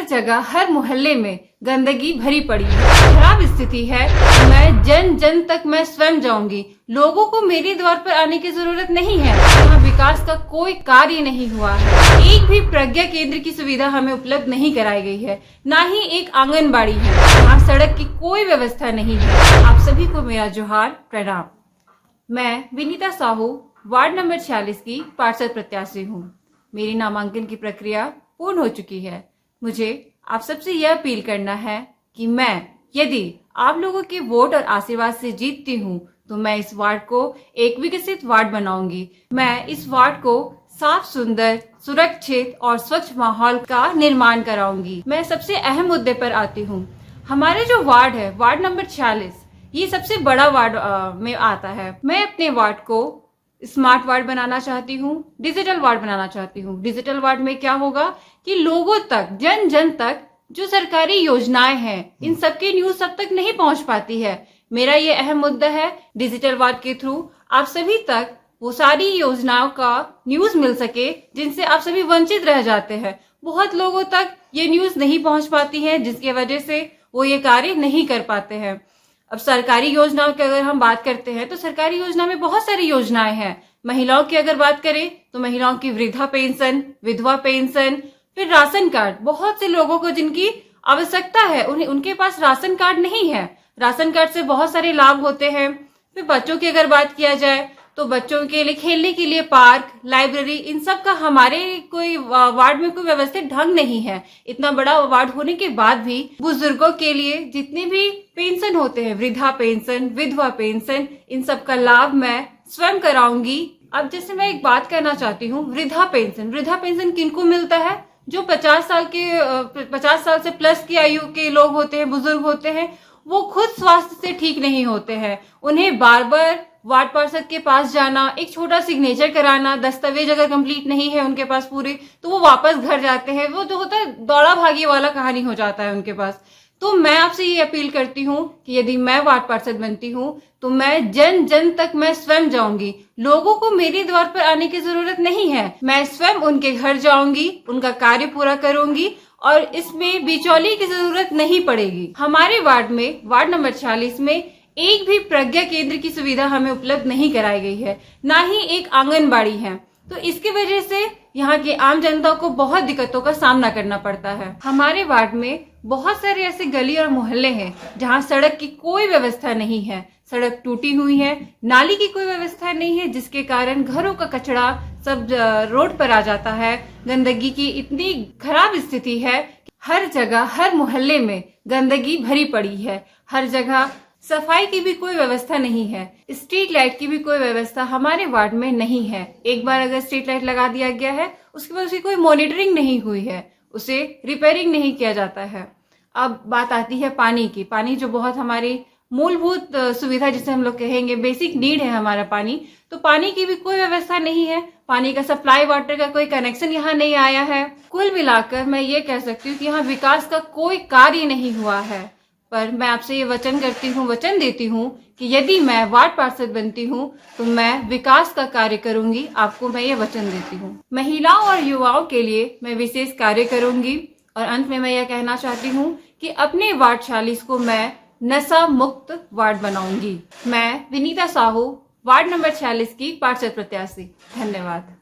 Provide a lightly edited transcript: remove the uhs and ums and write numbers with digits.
हर जगह हर मोहल्ले में गंदगी भरी पड़ी है, खराब स्थिति है। मैं जन जन तक मैं स्वयं जाऊंगी। लोगों को मेरे द्वार पर आने की जरूरत नहीं है। यहाँ विकास का कोई कार्य नहीं हुआ है। एक भी प्रज्ञा केंद्र की सुविधा हमें उपलब्ध नहीं कराई गई है, ना ही एक आंगनबाड़ी है। यहाँ सड़क की कोई व्यवस्था नहीं है। आप सभी को मेरा जोहार, प्रणाम। मैं विनीता साहू, वार्ड नंबर 46 की पार्षद प्रत्याशी हूँ। मेरी नामांकन की प्रक्रिया पूर्ण हो चुकी है। मुझे आप सबसे यह अपील करना है कि मैं यदि आप लोगों के वोट और आशीर्वाद से जीतती हूँ तो मैं इस वार्ड को एक विकसित वार्ड बनाऊंगी। मैं इस वार्ड को साफ, सुंदर, सुरक्षित और स्वच्छ माहौल का निर्माण कराऊंगी। मैं सबसे अहम मुद्दे पर आती हूँ। हमारे जो वार्ड है, वार्ड नंबर 46, ये सबसे बड़ा वार्ड में आता है। मैं अपने वार्ड को स्मार्ट वार्ड बनाना चाहती हूँ, डिजिटल वार्ड बनाना चाहती हूँ। डिजिटल वार्ड में क्या होगा कि लोगों तक, जन जन तक जो सरकारी योजनाएं हैं, इन सबकी न्यूज सब तक नहीं पहुंच पाती है। मेरा ये अहम मुद्दा है, डिजिटल वार्ड के थ्रू आप सभी तक वो सारी योजनाओं का न्यूज मिल सके जिनसे आप सभी वंचित रह जाते हैं। बहुत लोगों तक ये न्यूज नहीं पहुंच पाती है, जिसकी वजह से वो ये कार्य नहीं कर पाते हैं। अब सरकारी योजनाओं की अगर हम बात करते हैं तो सरकारी योजना में बहुत सारी योजनाएं हैं। महिलाओं की अगर बात करें तो महिलाओं की वृद्धा पेंशन, विधवा पेंशन, फिर राशन कार्ड। बहुत से लोगों को जिनकी आवश्यकता है उनके पास राशन कार्ड नहीं है। राशन कार्ड से बहुत सारे लाभ होते हैं। फिर बच्चों की अगर बात किया जाए तो बच्चों के लिए खेलने के लिए पार्क, लाइब्रेरी, इन सब का हमारे कोई वार्ड में कोई व्यवस्थित ढंग नहीं है। इतना बड़ा वार्ड होने के बाद भी बुजुर्गों के लिए जितने भी पेंशन होते हैं, वृद्धा पेंशन, विधवा पेंशन, इन सब का लाभ मैं स्वयं कराऊंगी। अब जैसे मैं एक बात कहना चाहती हूँ, वृद्धा पेंशन। वृद्धा पेंशन किनको मिलता है? जो 50 साल से प्लस की आयु के लोग होते हैं, बुजुर्ग होते हैं, वो खुद स्वास्थ्य से ठीक नहीं होते हैं। उन्हें बार बार वार्ड पार्षद के पास जाना, एक छोटा सिग्नेचर कराना, दस्तावेज अगर कंप्लीट नहीं है उनके पास पूरे, तो वो वापस घर जाते हैं। वो जो होता है दौड़ा भागी वाला कहानी हो जाता है उनके पास। तो मैं आपसे ये अपील करती हूँ कि यदि मैं वार्ड पार्षद बनती हूँ तो मैं जन जन तक मैं स्वयं जाऊंगी। लोगों को मेरे द्वार पर आने की जरूरत नहीं है। मैं स्वयं उनके घर जाऊंगी, उनका कार्य पूरा करूंगी और इसमें बिचौली की जरूरत नहीं पड़ेगी। हमारे वार्ड में, वार्ड नंबर 46 में एक भी प्रज्ञा केंद्र की सुविधा हमें उपलब्ध नहीं कराई गई है, ना ही एक आंगनबाड़ी है। तो इसकी वजह से यहाँ की आम जनता को बहुत दिक्कतों का सामना करना पड़ता है। हमारे वार्ड में बहुत सारे ऐसे गली और मोहल्ले हैं जहाँ सड़क की कोई व्यवस्था नहीं है। सड़क टूटी हुई है, नाली की कोई व्यवस्था नहीं है, जिसके कारण घरों का कचरा सब रोड पर आ जाता है। गंदगी की इतनी खराब स्थिति है, हर जगह हर मोहल्ले में गंदगी भरी पड़ी है। हर जगह सफाई की भी कोई व्यवस्था नहीं है। स्ट्रीट लाइट की भी कोई व्यवस्था हमारे वार्ड में नहीं है। एक बार अगर स्ट्रीट लाइट लगा दिया गया है, उसके बाद उसकी कोई मॉनिटरिंग नहीं हुई है, उसे रिपेयरिंग नहीं किया जाता है। अब बात आती है पानी की। पानी जो बहुत हमारी मूलभूत सुविधा, जिसे हम लोग कहेंगे बेसिक नीड है हमारा पानी, तो पानी की भी कोई व्यवस्था नहीं है। पानी का सप्लाई वाटर का कोई कनेक्शन यहाँ नहीं आया है। कुल मिलाकर मैं ये कह सकती हूँ कि यहाँ विकास का कोई कार्य नहीं हुआ है। पर मैं आपसे ये वचन देती हूँ कि यदि मैं वार्ड पार्षद बनती हूँ तो मैं विकास का कार्य करूंगी। आपको मैं ये वचन देती हूँ। महिलाओं और युवाओं के लिए मैं विशेष कार्य करूंगी। और अंत में मैं ये कहना चाहती हूँ कि अपने वार्ड 46 को मैं नशा मुक्त वार्ड बनाऊंगी। मैं विनीता साहू, वार्ड नंबर 46 की पार्षद प्रत्याशी। धन्यवाद।